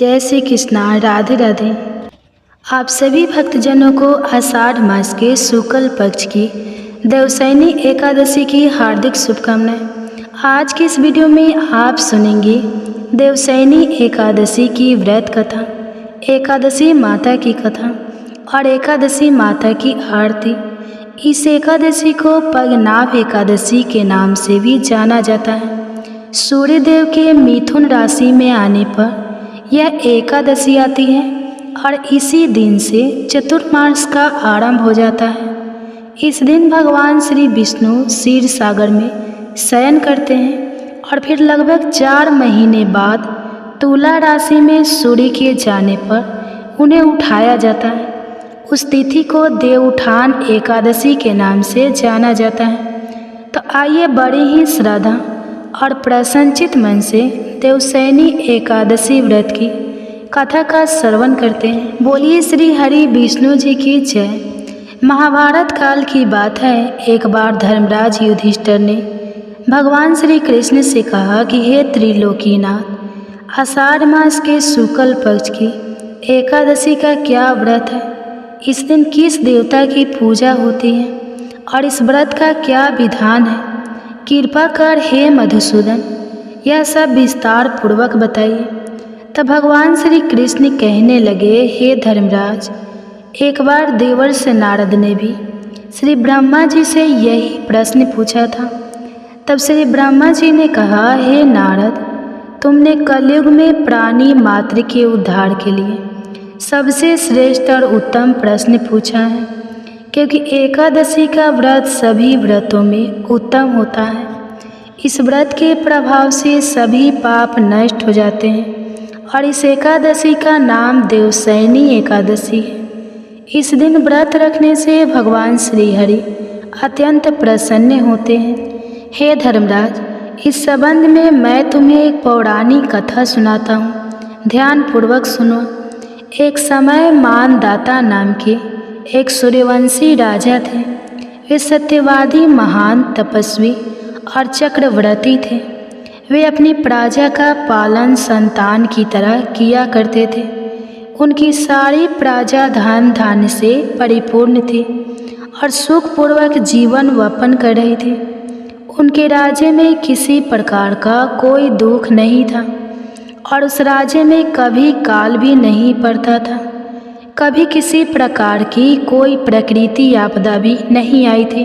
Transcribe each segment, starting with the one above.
जय श्री कृष्णा। राधे राधे। आप सभी भक्तजनों को आषाढ़ मास के शुक्ल पक्ष की देवशयनी एकादशी की हार्दिक शुभकामनाएं। आज की इस वीडियो में आप सुनेंगे देवशयनी एकादशी की व्रत कथा, एकादशी माता की कथा और एकादशी माता की आरती। इस एकादशी को पद्मनाभ एकादशी के नाम से भी जाना जाता है। सूर्यदेव के मिथुन राशि में आने पर यह एकादशी आती है और इसी दिन से चतुर्मास का आरंभ हो जाता है। इस दिन भगवान श्री विष्णु क्षीर सागर में शयन करते हैं और फिर लगभग 4 महीने बाद तुला राशि में सूर्य के जाने पर उन्हें उठाया जाता है। उस तिथि को देवउठान एकादशी के नाम से जाना जाता है। तो आइए बड़ी ही श्रद्धा और प्रसन्नचित मन से देवशयनी एकादशी व्रत की कथा का श्रवण करते हैं। बोलिए श्री हरि विष्णु जी की जय। महाभारत काल की बात है, एक बार धर्मराज युधिष्ठिर ने भगवान श्री कृष्ण से कहा कि हे त्रिलोकीनाथ, आषाढ़ मास के शुक्ल पक्ष की एकादशी का क्या व्रत है? इस दिन किस देवता की पूजा होती है और इस व्रत का क्या विधान है? कृपा कर हे मधुसूदन, यह सब विस्तार पूर्वक बताइए। तब भगवान श्री कृष्ण कहने लगे, हे धर्मराज, एक बार देवर्ष नारद ने भी श्री ब्रह्मा जी से यही प्रश्न पूछा था। तब श्री ब्रह्मा जी ने कहा, हे नारद, तुमने कलयुग में प्राणी मात्र के उद्धार के लिए सबसे श्रेष्ठ और उत्तम प्रश्न पूछा है, क्योंकि एकादशी का व्रत सभी व्रतों में उत्तम होता है। इस व्रत के प्रभाव से सभी पाप नष्ट हो जाते हैं और इस एकादशी का नाम देवशयनी एकादशी है। इस दिन व्रत रखने से भगवान श्री हरि अत्यंत प्रसन्न होते हैं। हे धर्मराज, इस संबंध में मैं तुम्हें एक पौराणिक कथा सुनाता हूँ, ध्यान पूर्वक सुनो। एक समय मानदाता नाम के एक सूर्यवंशी राजा थे। वे सत्यवादी, महान तपस्वी और चक्रव्रती थे। वे अपनी प्रजा का पालन संतान की तरह किया करते थे। उनकी सारी प्रजा धन धान्य से परिपूर्ण थी और सुखपूर्वक जीवन यापन कर रही थी। उनके राज्य में किसी प्रकार का कोई दुख नहीं था और उस राज्य में कभी काल भी नहीं पड़ता था। कभी किसी प्रकार की कोई प्रकृति आपदा भी नहीं आई थी,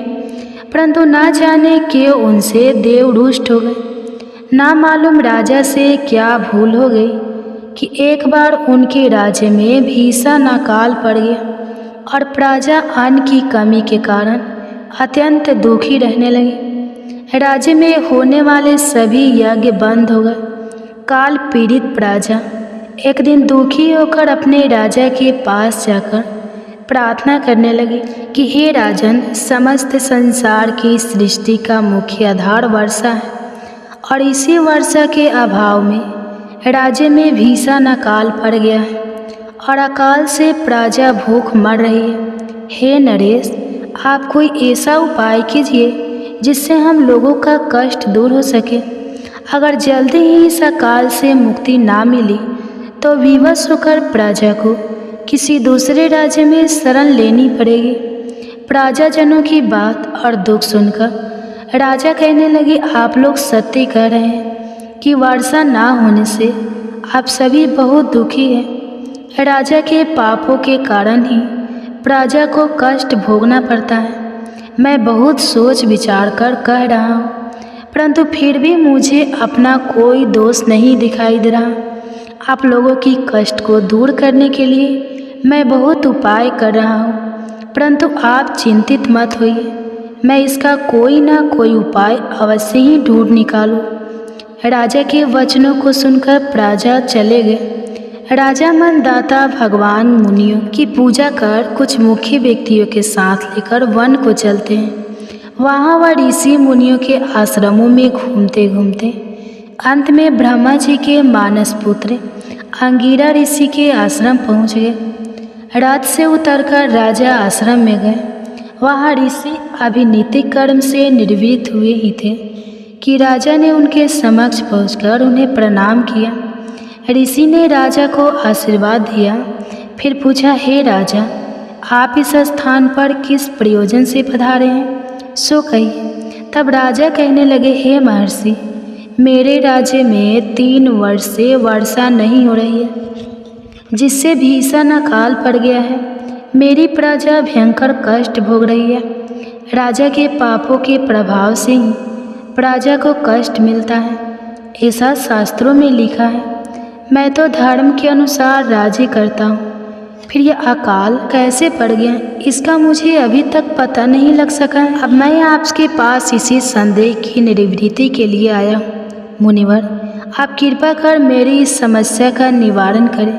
परंतु ना जाने क्यों उनसे देव रुष्ट हो गए। ना मालूम राजा से क्या भूल हो गई कि एक बार उनके राज्य में भीषण अकाल पड़ गया और प्रजा अन्न की कमी के कारण अत्यंत दुखी रहने लगी। राज्य में होने वाले सभी यज्ञ बंद हो गए। काल पीड़ित प्रजा एक दिन दुखी होकर अपने राजा के पास जाकर प्रार्थना करने लगे कि हे राजन, समस्त संसार की सृष्टि का मुख्य आधार वर्षा है और इसी वर्षा के अभाव में राज्य में भीषण अकाल पड़ गया है और अकाल से प्रजा भूख मर रही है। हे नरेश, आप कोई ऐसा उपाय कीजिए जिससे हम लोगों का कष्ट दूर हो सके। अगर जल्दी ही इस अकाल से मुक्ति ना मिली तो विवश होकर प्रजा को किसी दूसरे राज्य में शरण लेनी पड़ेगी। प्रजाजनों की बात और दुख सुनकर राजा कहने लगे, आप लोग सत्य कह रहे हैं कि वर्षा ना होने से आप सभी बहुत दुखी हैं। राजा के पापों के कारण ही प्रजा को कष्ट भोगना पड़ता है। मैं बहुत सोच विचार कर कह रहा हूँ, परंतु फिर भी मुझे अपना कोई दोष नहीं दिखाई दे रहा। आप लोगों की कष्ट को दूर करने के लिए मैं बहुत उपाय कर रहा हूँ, परंतु आप चिंतित मत होइए, मैं इसका कोई ना कोई उपाय अवश्य ही ढूंढ निकालूँ। राजा के वचनों को सुनकर प्रजा चले गए। राजा मनदाता भगवान मुनियों की पूजा कर कुछ मुख्य व्यक्तियों के साथ लेकर वन को चलते हैं। वहाँ वह ऋषि मुनियों के आश्रमों में घूमते घूमते अंत में ब्रह्मा जी के मानस पुत्र अंगिरा ऋषि के आश्रम पहुँच गए। रात से उतरकर राजा आश्रम में गए। वहाँ ऋषि अभी नैतिक कर्म से निर्वृत्त हुए ही थे कि राजा ने उनके समक्ष पहुंचकर उन्हें प्रणाम किया। ऋषि ने राजा को आशीर्वाद दिया। फिर पूछा, हे राजा, आप इस स्थान पर किस प्रयोजन से पधारे हैं, सो कहिए। तब राजा कहने लगे, हे महर्षि, मेरे राज्य में 3 वर्ष से वर्षा नहीं हो रही है, जिससे भीषण अकाल पड़ गया है। मेरी प्रजा भयंकर कष्ट भोग रही है। राजा के पापों के प्रभाव से ही प्रजा को कष्ट मिलता है, ऐसा शास्त्रों में लिखा है। मैं तो धर्म के अनुसार राज्य करता हूँ, फिर यह अकाल कैसे पड़ गया इसका मुझे अभी तक पता नहीं लग सका है। अब मैं आपके पास इसी संदेह की निवृत्ति के लिए आया हूँ। मुनिवर, आप कृपा कर मेरी इस समस्या का निवारण करें।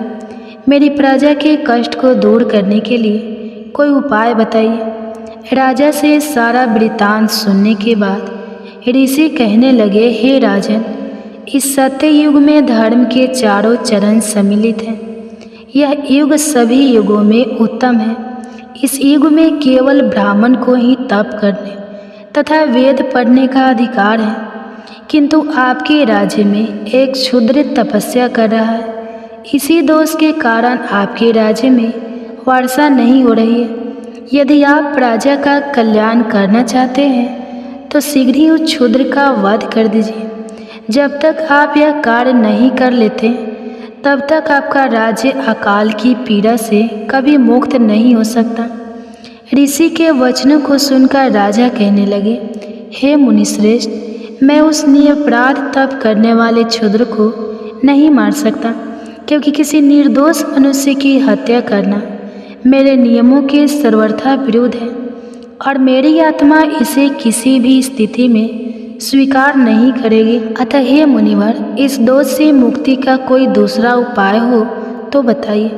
मेरी प्रजा के कष्ट को दूर करने के लिए कोई उपाय बताइए। राजा से सारा वृत्तांत सुनने के बाद ऋषि कहने लगे, हे राजन, इस सत्य युग में धर्म के चारों चरण सम्मिलित हैं। यह युग सभी युगों में उत्तम है। इस युग में केवल ब्राह्मण को ही तप करने तथा वेद पढ़ने का अधिकार है, किंतु आपके राज्य में एक शूद्र तपस्या कर रहा है। इसी दोष के कारण आपके राज्य में वर्षा नहीं हो रही है। यदि आप प्रजा का कल्याण करना चाहते हैं तो शीघ्र ही उस शूद्र का वध कर दीजिए। जब तक आप यह कार्य नहीं कर लेते तब तक आपका राज्य अकाल की पीड़ा से कभी मुक्त नहीं हो सकता। ऋषि के वचनों को सुनकर राजा कहने लगे, हे मुनिश्रेष्ठ, मैं उस निरपराध तप करने वाले क्षुद्र को नहीं मार सकता, क्योंकि किसी निर्दोष मनुष्य की हत्या करना मेरे नियमों के सर्वथा विरुद्ध है और मेरी आत्मा इसे किसी भी स्थिति में स्वीकार नहीं करेगी। अतः हे मुनिवर, इस दोष से मुक्ति का कोई दूसरा उपाय हो तो बताइए।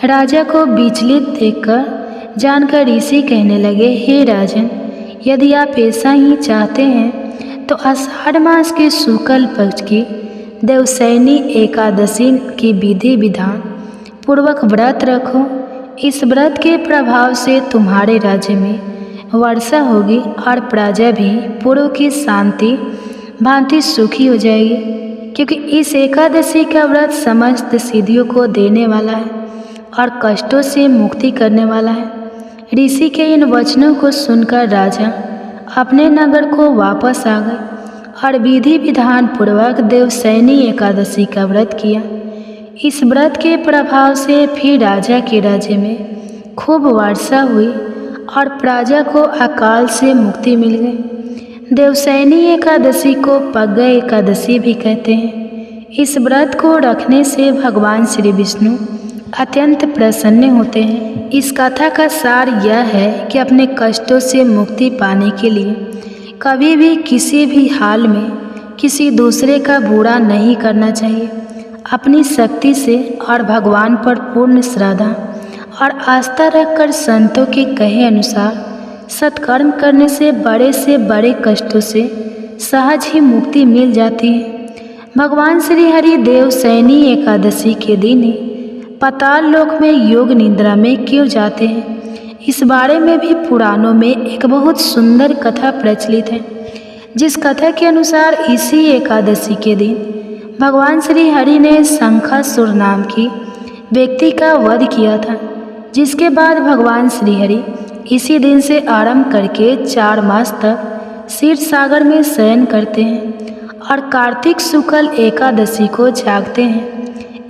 राजा को विचलित देखकर जानकर ऋषि कहने लगे, हे राजन, यदि आप ऐसा ही चाहते हैं तो आषाढ़ मास के शुक्ल पक्ष की देवशयनी एकादशी की विधि विधान पूर्वक व्रत रखो। इस व्रत के प्रभाव से तुम्हारे राज्य में वर्षा होगी और प्रजा भी पूर्व की शांति भांति सुखी हो जाएगी, क्योंकि इस एकादशी का व्रत समस्त सिद्धियों को देने वाला है और कष्टों से मुक्ति करने वाला है। ऋषि के इन वचनों को सुनकर राजा अपने नगर को वापस आ गए और विधि विधान पूर्वक देवशयनी एकादशी का व्रत किया। इस व्रत के प्रभाव से फिर राजा के राज्य में खूब वर्षा हुई और प्रजा को अकाल से मुक्ति मिल गई। देवशयनी एकादशी को पग्गय एकादशी भी कहते हैं। इस व्रत को रखने से भगवान श्री विष्णु अत्यंत प्रसन्न होते हैं। इस कथा का सार यह है कि अपने कष्टों से मुक्ति पाने के लिए कभी भी किसी भी हाल में किसी दूसरे का बुरा नहीं करना चाहिए। अपनी शक्ति से और भगवान पर पूर्ण श्रद्धा और आस्था रखकर संतों के कहे अनुसार सत्कर्म करने से बड़े कष्टों से सहज ही मुक्ति मिल जाती है। भगवान श्री हरि देवशयनी एकादशी के दिन ही पाताल लोक में योग निद्रा में क्यों जाते हैं, इस बारे में भी पुराणों में एक बहुत सुंदर कथा प्रचलित है। जिस कथा के अनुसार इसी एकादशी के दिन भगवान श्री हरि ने शंखासुर नाम की व्यक्ति का वध किया था, जिसके बाद भगवान श्री हरि इसी दिन से आरंभ करके 4 मास तक क्षीर सागर में शयन करते हैं और कार्तिक शुक्ल एकादशी को जागते हैं।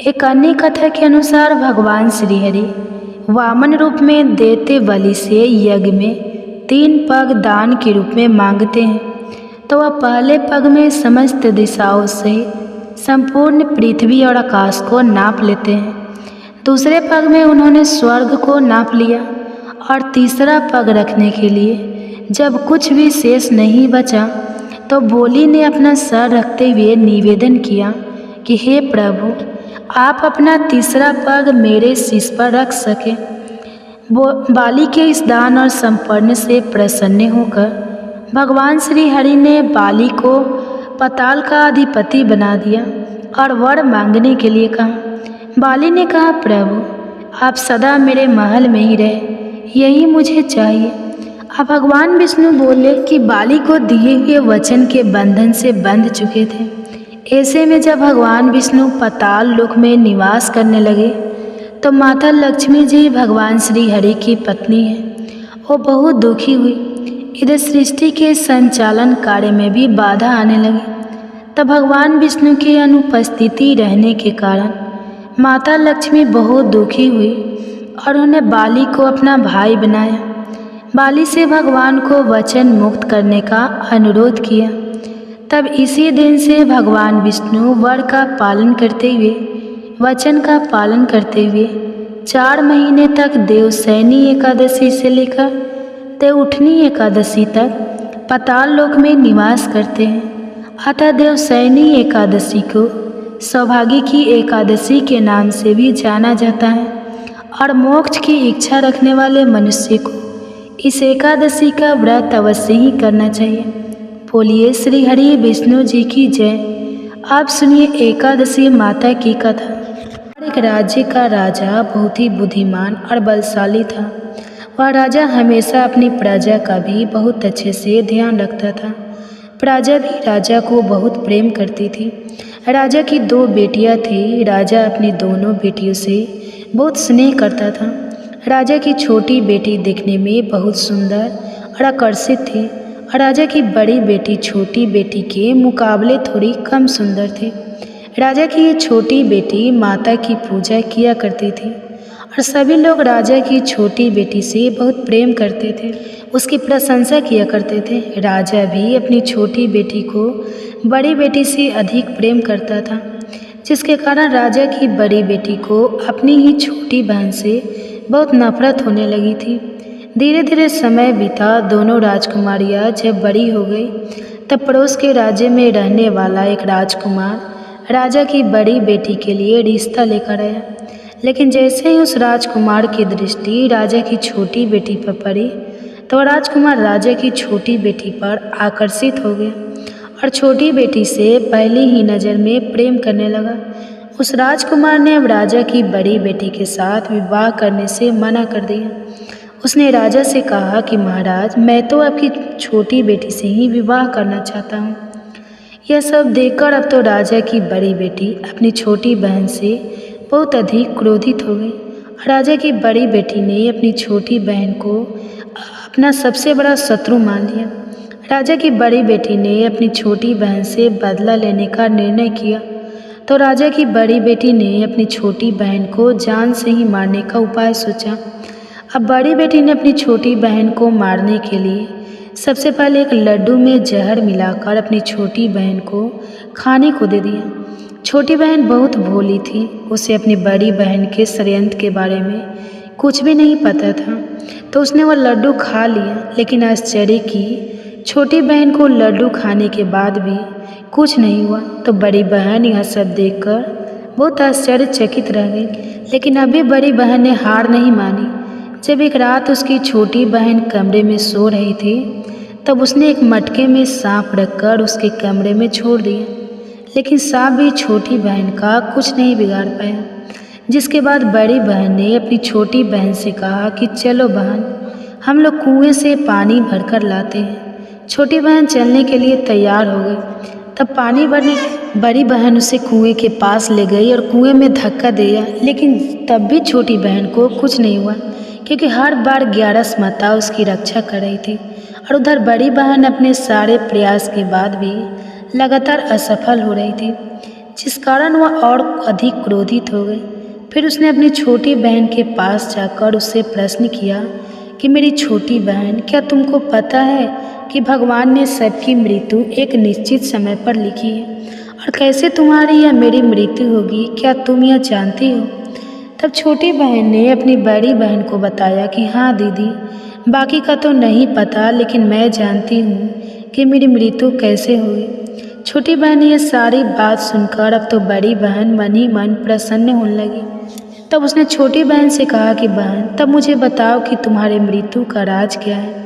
एक अन्य कथा के अनुसार भगवान श्री हरि वामन रूप में देते बलि से यज्ञ में 3 पग दान के रूप में मांगते हैं, तो वह पहले पग में समस्त दिशाओं से संपूर्ण पृथ्वी और आकाश को नाप लेते हैं। दूसरे पग में उन्होंने स्वर्ग को नाप लिया और तीसरा पग रखने के लिए जब कुछ भी शेष नहीं बचा तो बोली ने अपना सर रखते हुए निवेदन किया कि हे प्रभु, आप अपना तीसरा पग मेरे शीश पर रख सके। बाली के इस दान और समर्पण से प्रसन्न होकर भगवान श्री हरि ने बाली को पाताल का अधिपति बना दिया और वर मांगने के लिए कहा। बाली ने कहा, प्रभु, आप सदा मेरे महल में ही रहे, यही मुझे चाहिए। अब भगवान विष्णु बोले कि बाली को दिए हुए वचन के बंधन से बंध चुके थे, ऐसे में जब भगवान विष्णु पाताल लोक में निवास करने लगे तो माता लक्ष्मी जी भगवान श्री हरि की पत्नी है, वो बहुत दुखी हुई। इधर सृष्टि के संचालन कार्य में भी बाधा आने लगी। तब भगवान विष्णु की अनुपस्थिति रहने के कारण माता लक्ष्मी बहुत दुखी हुई और उन्हें बाली को अपना भाई बनाया। बाली से भगवान को वचन मुक्त करने का अनुरोध किया। तब इसी दिन से भगवान विष्णु वर का पालन करते हुए, वचन का पालन करते हुए 4 महीने तक देवशयनी एकादशी से लेकर देवउठनी एकादशी तक पाताल लोक में निवास करते हैं। अतः देवशयनी एकादशी को सौभाग्य की एकादशी के नाम से भी जाना जाता है और मोक्ष की इच्छा रखने वाले मनुष्य को इस एकादशी का व्रत अवश्य ही करना चाहिए। बोलिए श्री हरि विष्णु जी की जय। आप सुनिए एकादशी माता की कथा। एक राज्य का राजा बहुत ही बुद्धिमान और बलशाली था। वह राजा हमेशा अपनी प्रजा का भी बहुत अच्छे से ध्यान रखता था। प्रजा भी राजा को बहुत प्रेम करती थी। राजा की 2 बेटियां थी। राजा अपनी दोनों बेटियों से बहुत स्नेह करता था। राजा की छोटी बेटी दिखने में बहुत सुंदर और आकर्षित थी और राजा की बड़ी बेटी छोटी बेटी के मुकाबले थोड़ी कम सुंदर थी। राजा की ये छोटी बेटी माता की पूजा किया करती थी और सभी लोग राजा की छोटी बेटी से बहुत प्रेम करते थे, उसकी प्रशंसा किया करते थे। राजा भी अपनी छोटी बेटी को बड़ी बेटी से अधिक प्रेम करता था, जिसके कारण राजा की बड़ी बेटी को अपनी ही छोटी बहन से बहुत नफरत होने लगी थी। धीरे धीरे समय बीता। दोनों राजकुमारियाँ जब बड़ी हो गई तब पड़ोस के राज्य में रहने वाला एक राजकुमार राजा की बड़ी बेटी के लिए रिश्ता लेकर आया। लेकिन जैसे ही उस राजकुमार की दृष्टि राजा की छोटी बेटी पर पड़ी तो राजकुमार राजा की छोटी बेटी पर आकर्षित हो गया और छोटी बेटी से पहली ही नज़र में प्रेम करने लगा। उस राजकुमार ने अब राजा की बड़ी बेटी के साथ विवाह करने से मना कर दिया। उसने राजा से कहा कि महाराज, मैं तो आपकी छोटी बेटी से ही विवाह करना चाहता हूँ। यह सब देखकर अब तो राजा की बड़ी बेटी अपनी छोटी बहन से बहुत अधिक क्रोधित हो गई। राजा की बड़ी बेटी ने अपनी छोटी बहन को अपना सबसे बड़ा शत्रु मान लिया। राजा की बड़ी बेटी ने अपनी छोटी बहन से बदला लेने का निर्णय किया तो राजा की बड़ी बेटी ने अपनी छोटी बहन को जान से ही मारने का उपाय सोचा। अब बड़ी बेटी ने अपनी छोटी बहन को मारने के लिए सबसे पहले एक लड्डू में जहर मिलाकर अपनी छोटी बहन को खाने को दे दिया। छोटी बहन बहुत भोली थी, उसे अपनी बड़ी बहन के षड्यंत्र के बारे में कुछ भी नहीं पता था, तो उसने वह लड्डू खा लिया। लेकिन आश्चर्य की छोटी बहन को लड्डू खाने के बाद भी कुछ नहीं हुआ, तो बड़ी बहन यह सब देखकर बहुत आश्चर्यचकित रह गई। लेकिन अभी बड़ी बहन ने हार नहीं मानी। जब एक रात उसकी छोटी बहन कमरे में सो रही थी तब उसने एक मटके में सांप रखकर उसके कमरे में छोड़ दिया। लेकिन सांप भी छोटी बहन का कुछ नहीं बिगाड़ पाया। जिसके बाद बड़ी बहन ने अपनी छोटी बहन से कहा कि चलो बहन, हम लोग कुएं से पानी भरकर लाते हैं। छोटी बहन चलने के लिए तैयार हो गई। तब पानी भरने बड़ी बहन उसे कुएं के पास ले गई और कुएं में धक्का दिया। लेकिन तब भी छोटी बहन को कुछ नहीं हुआ, क्योंकि हर बार 11 माता उसकी रक्षा कर रही थी। और उधर बड़ी बहन अपने सारे प्रयास के बाद भी लगातार असफल हो रही थी, जिस कारण वह और अधिक क्रोधित हो गई। फिर उसने अपनी छोटी बहन के पास जाकर उससे प्रश्न किया कि मेरी छोटी बहन, क्या तुमको पता है कि भगवान ने सबकी मृत्यु एक निश्चित समय पर लिखी है, और कैसे तुम्हारी या मेरी मृत्यु होगी, क्या तुम यह जानती हो? तब छोटी बहन ने अपनी बड़ी बहन को बताया कि हाँ दीदी, बाकी का तो नहीं पता, लेकिन मैं जानती हूँ कि मेरी मृत्यु कैसे हुई। छोटी बहन ने यह सारी बात सुनकर अब तो बड़ी बहन मन ही मन प्रसन्न होने लगी। तब उसने छोटी बहन से कहा कि बहन, तब मुझे बताओ कि तुम्हारी मृत्यु का राज क्या है।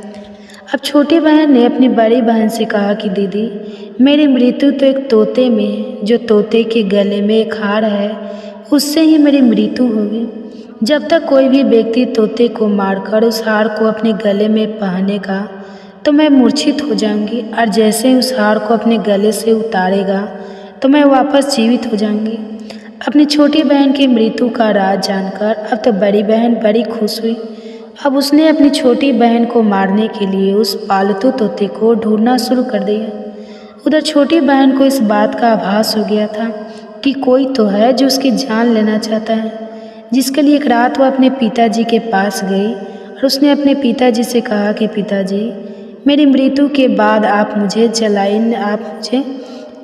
अब छोटी बहन ने अपनी बड़ी बहन से कहा कि दीदी, मेरी मृत्यु तो एक तोते में है। जो तोते के गले में एक हार है, उससे ही मेरी मृत्यु होगी। जब तक कोई भी व्यक्ति तोते को मारकर उस हार को अपने गले में पहनेगा तो मैं मूर्छित हो जाऊंगी, और जैसे ही उस हार को अपने गले से उतारेगा तो मैं वापस जीवित हो जाऊंगी। अपनी छोटी बहन की मृत्यु का राज जानकर अब तो बड़ी बहन बड़ी खुश हुई। अब उसने अपनी छोटी बहन को मारने के लिए उस पालतू तोते को ढूंढना शुरू कर दिया। उधर छोटी बहन को इस बात का आभास हो गया था कि कोई तो है जो उसकी जान लेना चाहता है, जिसके लिए एक रात वह अपने पिताजी के पास गई और उसने अपने पिताजी से कहा कि पिताजी, मेरी मृत्यु के बाद आप मुझे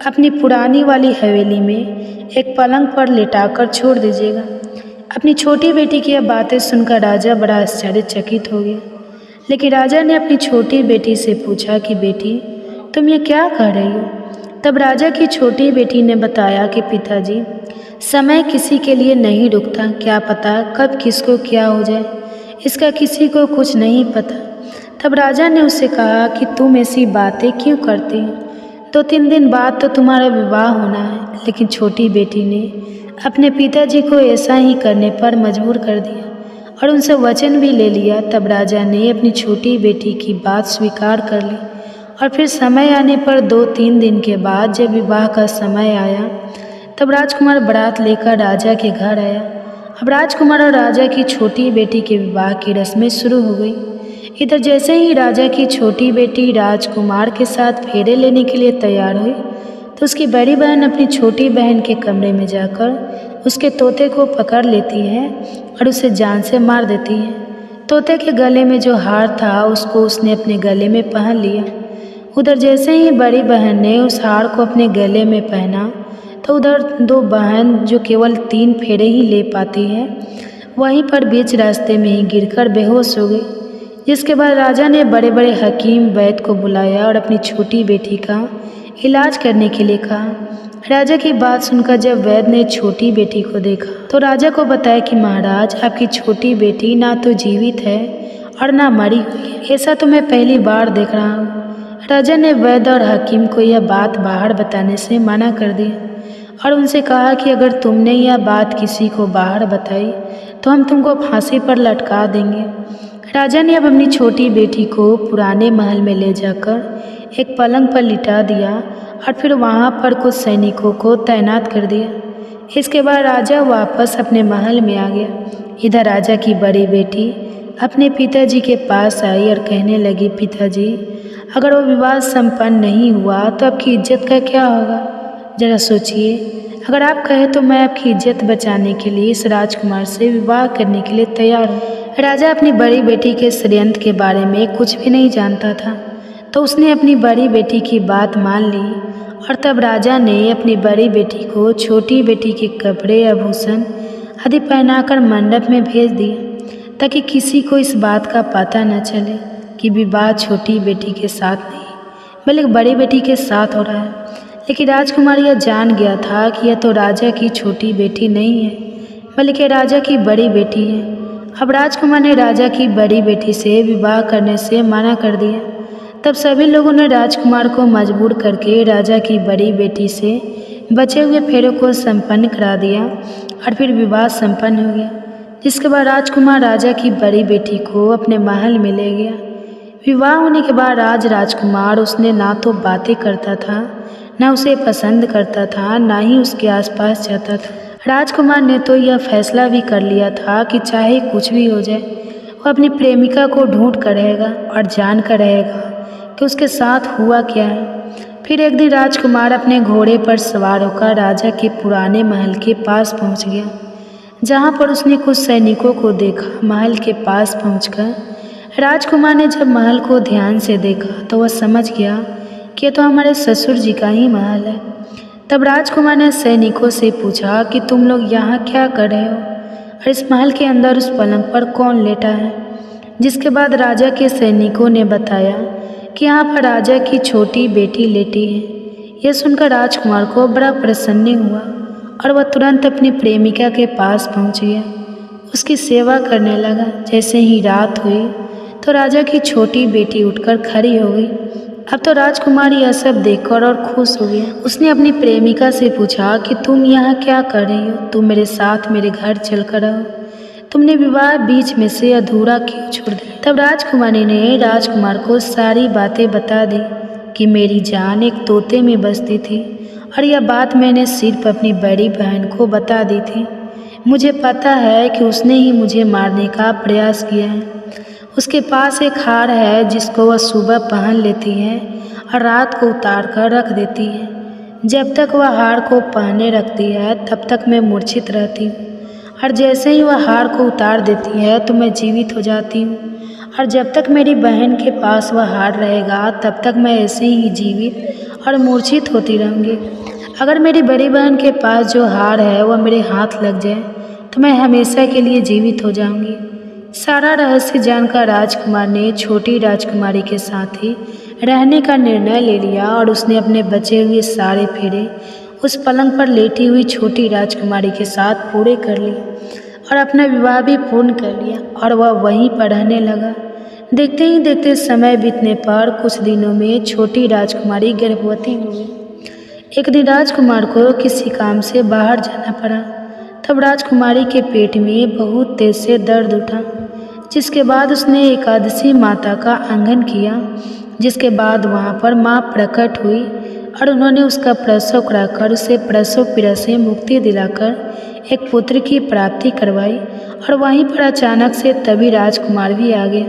अपनी पुरानी वाली हवेली में एक पलंग पर लेटाकर छोड़ दीजिएगा। अपनी छोटी बेटी की यह बातें सुनकर राजा बड़ा आश्चर्यचकित हो गया। लेकिन राजा ने अपनी छोटी बेटी से पूछा कि बेटी, तुम ये क्या कह रही हो? तब राजा की छोटी बेटी ने बताया कि पिताजी, समय किसी के लिए नहीं रुकता, क्या पता कब किसको क्या हो जाए, इसका किसी को कुछ नहीं पता। तब राजा ने उससे कहा कि तुम ऐसी बातें क्यों करती हो? 2-3 दिन बाद तो तुम्हारा विवाह होना है। लेकिन छोटी बेटी ने अपने पिताजी को ऐसा ही करने पर मजबूर कर दिया और उनसे वचन भी ले लिया। तब राजा ने अपनी छोटी बेटी की बात स्वीकार कर ली और फिर समय आने पर 2-3 दिन के बाद जब विवाह का समय आया तब राजकुमार बारात लेकर राजा के घर आया। अब राजकुमार और राजा की छोटी बेटी के विवाह की रस्में शुरू हो गई। इधर जैसे ही राजा की छोटी बेटी राजकुमार के साथ फेरे लेने के लिए तैयार हुई तो उसकी बड़ी बहन अपनी छोटी बहन के कमरे में जाकर उसके तोते को पकड़ लेती है और उसे जान से मार देती है। तोते के गले में जो हार था उसको उसने अपने गले में पहन लिया। उधर जैसे ही बड़ी बहन ने उस हार को अपने गले में पहना तो उधर 2 बहन जो केवल 3 फेरे ही ले पाती है वहीं पर बीच रास्ते में ही गिरकर बेहोश हो गई। जिसके बाद राजा ने बड़े बड़े हकीम वैद्य को बुलाया और अपनी छोटी बेटी का इलाज करने के लिए कहा। राजा की बात सुनकर जब वैद्य ने छोटी बेटी को देखा तो राजा को बताया कि महाराज, आपकी छोटी बेटी ना तो जीवित है और ना मरी हुई है। ऐसा तो मैं पहली बार देख रहा हूँ। राजा ने वैद्य और हकीम को यह बात बाहर बताने से मना कर दिया और उनसे कहा कि अगर तुमने यह बात किसी को बाहर बताई तो हम तुमको फांसी पर लटका देंगे। राजा ने अब अपनी छोटी बेटी को पुराने महल में ले जाकर एक पलंग पर लिटा दिया और फिर वहाँ पर कुछ सैनिकों को तैनात कर दिया। इसके बाद राजा वापस अपने महल में आ गया। इधर राजा की बड़ी बेटी अपने पिताजी के पास आई और कहने लगी, पिताजी, अगर वो विवाह संपन्न नहीं हुआ तो आपकी इज्जत का क्या होगा? जरा सोचिए, अगर आप कहें तो मैं आपकी इज्जत बचाने के लिए इस राजकुमार से विवाह करने के लिए तैयार हूँ। राजा अपनी बड़ी बेटी के षड्यंत्र के बारे में कुछ भी नहीं जानता था तो उसने अपनी बड़ी बेटी की बात मान ली और तब राजा ने अपनी बड़ी बेटी को छोटी बेटी के कपड़े आभूषण आदि पहनाकर मंडप में भेज दिया ताकि किसी को इस बात का पता न चले कि विवाह छोटी बेटी के साथ नहीं बल्कि बड़ी बेटी के साथ हो रहा है। लेकिन राजकुमार यह जान गया था कि यह तो राजा की छोटी बेटी नहीं है बल्कि राजा की बड़ी बेटी है। अब राजकुमार ने राजा की बड़ी बेटी से विवाह करने से मना कर दिया। तब सभी लोगों ने राजकुमार को मजबूर करके राजा की बड़ी बेटी से बचे हुए फेरों को संपन्न करा दिया और फिर विवाह संपन्न हो गया। जिसके बाद राजकुमार राजा की बड़ी बेटी को अपने महल में ले गया। विवाह होने के बाद राजकुमार उसने ना तो बातें करता था, ना उसे पसंद करता था, ना ही उसके आसपास जाता था। राजकुमार ने तो यह फैसला भी कर लिया था कि चाहे कुछ भी हो जाए वो अपनी प्रेमिका को ढूंढ कर रहेगा और जान कर रहेगा कि उसके साथ हुआ क्या है। फिर एक दिन राजकुमार अपने घोड़े पर सवार होकर राजा के पुराने महल के पास पहुंच गया, जहां पर उसने कुछ सैनिकों को देखा। महल के पास पहुंचकर राजकुमार ने जब महल को ध्यान से देखा तो वह समझ गया कि तो हमारे ससुर जी का ही महल है। तब राजकुमार ने सैनिकों से पूछा कि तुम लोग यहाँ क्या कर रहे हो और इस महल के अंदर उस पलंग पर कौन लेटा है? जिसके बाद राजा के सैनिकों ने बताया कि यहाँ पर राजा की छोटी बेटी लेटी है। यह सुनकर राजकुमार को बड़ा प्रसन्न हुआ और वह तुरंत अपनी प्रेमिका के पास पहुँच गया, उसकी सेवा करने लगा। जैसे ही रात हुई तो राजा की छोटी बेटी उठकर खड़ी हो गई। अब तो राजकुमार यह सब देखकर और खुश हो गया। उसने अपनी प्रेमिका से पूछा कि तुम यहाँ क्या कर रही हो? तुम मेरे साथ मेरे घर चल कर आओ। तुमने विवाह बीच में से अधूरा क्यों छोड़ दिया? तब राजकुमारी ने राजकुमार को सारी बातें बता दी कि मेरी जान एक तोते में बसती थी और यह बात मैंने सिर्फ अपनी बड़ी बहन को बता दी थी। मुझे पता है कि उसने ही मुझे मारने का प्रयास किया है। उसके पास एक हार है जिसको वह सुबह पहन लेती है और रात को उतार कर रख देती है। जब तक वह हार को पहने रखती है तब तक मैं मूर्छित रहती हूँ, और जैसे ही वह हार को उतार देती है तो मैं जीवित हो जाती हूँ। और जब तक मेरी बहन के पास वह हार रहेगा तब तक मैं ऐसे ही जीवित और मूर्छित होती रहूँगी। अगर मेरी बड़ी बहन के पास जो हार है वह मेरे हाथ लग जाए तो मैं हमेशा के लिए जीवित हो जाऊँगी। सारा रहस्य जानकर राजकुमार ने छोटी राजकुमारी के साथ ही रहने का निर्णय ले लिया और उसने अपने बचे हुए सारे फेरे उस पलंग पर लेटी हुई छोटी राजकुमारी के साथ पूरे कर लिए और अपना विवाह भी पूर्ण कर लिया और वह वहीं पर रहने लगा। देखते ही देखते समय बीतने पर कुछ दिनों में छोटी राजकुमारी गर्भवती हो गई। एक दिन राजकुमार को किसी काम से बाहर जाना पड़ा। तब राजकुमारी के पेट में बहुत तेज से दर्द उठा, जिसके बाद उसने एकादशी माता का आंगन किया। जिसके बाद वहाँ पर माँ प्रकट हुई और उन्होंने उसका प्रसव कराकर उसे प्रसव पीड़ा से मुक्ति दिलाकर एक पुत्र की प्राप्ति करवाई। और वहीं पर अचानक से तभी राजकुमार भी आ गया।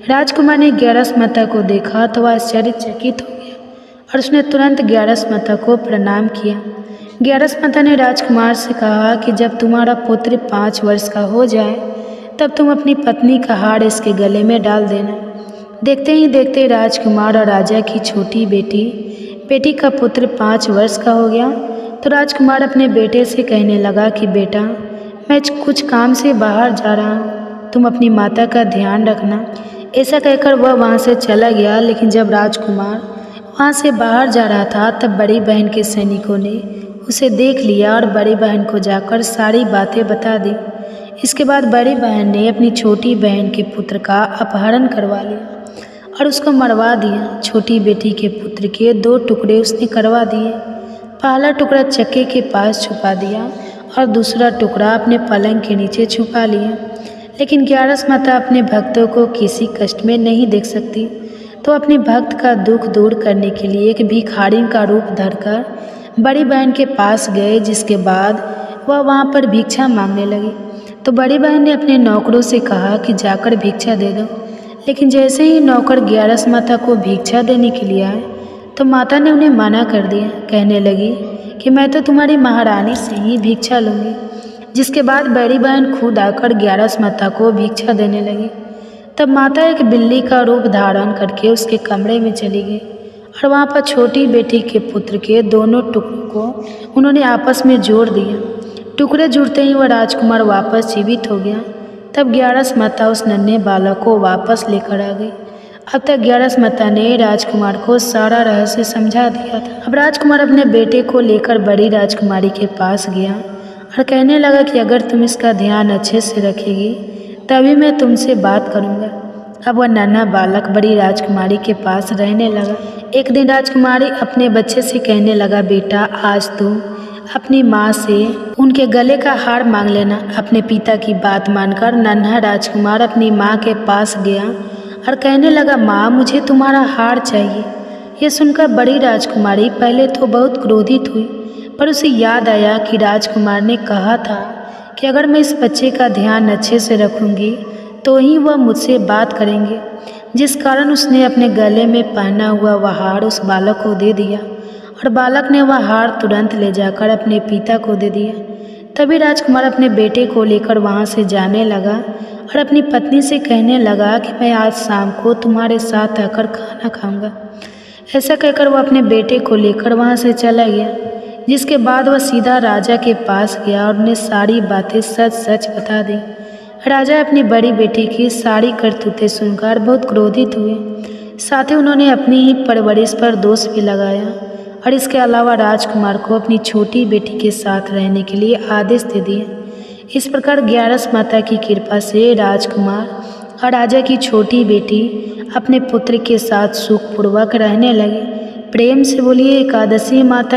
राजकुमार ने ग्यारस माता को देखा तो वह आश्चर्यचकित हो गया और उसने तुरंत ग्यारस माता को प्रणाम किया। ग्यारस माता ने राजकुमार से कहा कि जब तुम्हारा पुत्र 5 वर्ष का हो जाए तब तुम अपनी पत्नी का हार इसके गले में डाल देना। देखते ही देखते राजकुमार और राजा की छोटी बेटी का पुत्र 5 वर्ष का हो गया। तो राजकुमार अपने बेटे से कहने लगा कि बेटा, मैं कुछ काम से बाहर जा रहा हूँ, तुम अपनी माता का ध्यान रखना। ऐसा कहकर वह वहाँ से चला गया। लेकिन जब राजकुमार वहाँ से बाहर जा रहा था तब बड़ी बहन के सैनिकों ने उसे देख लिया और बड़ी बहन को जाकर सारी बातें बता दी। इसके बाद बड़ी बहन ने अपनी छोटी बहन के पुत्र का अपहरण करवा लिया और उसको मरवा दिया। छोटी बेटी के पुत्र के 2 टुकड़े उसने करवा दिए। पहला टुकड़ा चक्के के पास छुपा दिया और दूसरा टुकड़ा अपने पलंग के नीचे छुपा लिया। लेकिन ग्यारस माता अपने भक्तों को किसी कष्ट में नहीं देख सकती, तो अपने भक्त का दुख दूर करने के लिए एक भिखारी का रूप धरकर बड़ी बहन के पास गए। जिसके बाद वह वहाँ पर भिक्षा मांगने लगी। तो बड़ी बहन ने अपने नौकरों से कहा कि जाकर भिक्षा दे दो। लेकिन जैसे ही नौकर ग्यारस माता को भिक्षा देने के लिए आए तो माता ने उन्हें मना कर दिया। कहने लगी कि मैं तो तुम्हारी महारानी से ही भिक्षा लूँगी। जिसके बाद बड़ी बहन खुद आकर ग्यारस माता को भिक्षा देने लगी। तब माता एक बिल्ली का रूप धारण करके उसके कमरे में चली गई और वहाँ पर छोटी बेटी के पुत्र के दोनों टुकड़ों को उन्होंने आपस में जोड़ दिया। टुकड़े जुड़ते ही वह राजकुमार वापस जीवित हो गया। तब ग्यारस माता उस नन्हे बालक को वापस लेकर आ गई। अब तक ग्यारस माता ने राजकुमार को सारा रहस्य समझा दिया था। अब राजकुमार अपने बेटे को लेकर बड़ी राजकुमारी के पास गया और कहने लगा कि अगर तुम इसका ध्यान अच्छे से रखेगी तभी मैं तुमसे बात करूँगा। अब वह नन्हा बालक बड़ी राजकुमारी के पास रहने लगा। एक दिन राजकुमारी अपने बच्चे से कहने लगा, बेटा आज तुम अपनी माँ से उनके गले का हार मांग लेना। अपने पिता की बात मानकर नन्हा राजकुमार अपनी माँ के पास गया और कहने लगा, माँ मुझे तुम्हारा हार चाहिए। यह सुनकर बड़ी राजकुमारी पहले तो बहुत क्रोधित हुई, पर उसे याद आया कि राजकुमार ने कहा था कि अगर मैं इस बच्चे का ध्यान अच्छे से रखूँगी तो ही वह मुझसे बात करेंगे। जिस कारण उसने अपने गले में पहना हुआ वह हार उस बालक को दे दिया और बालक ने वह हार तुरंत ले जाकर अपने पिता को दे दिया। तभी राजकुमार अपने बेटे को लेकर वहाँ से जाने लगा और अपनी पत्नी से कहने लगा कि मैं आज शाम को तुम्हारे साथ आकर खाना खाऊंगा। ऐसा कहकर वह अपने बेटे को लेकर वहाँ से चला गया। जिसके बाद वह सीधा राजा के पास गया और उन्हें सारी बातें सच सच बता दी। राजा अपनी बड़ी बेटी की सारी करतूतें सुनकर बहुत क्रोधित हुए। साथ ही उन्होंने अपनी ही परवरिश पर दोष भी लगाया और इसके अलावा राजकुमार को अपनी छोटी बेटी के साथ रहने के लिए आदेश दे दिए। इस प्रकार ग्यारस माता की कृपा से राजकुमार और राजा की छोटी बेटी अपने पुत्र के साथ सुखपूर्वक रहने लगे। प्रेम से बोलिए एकादशी माता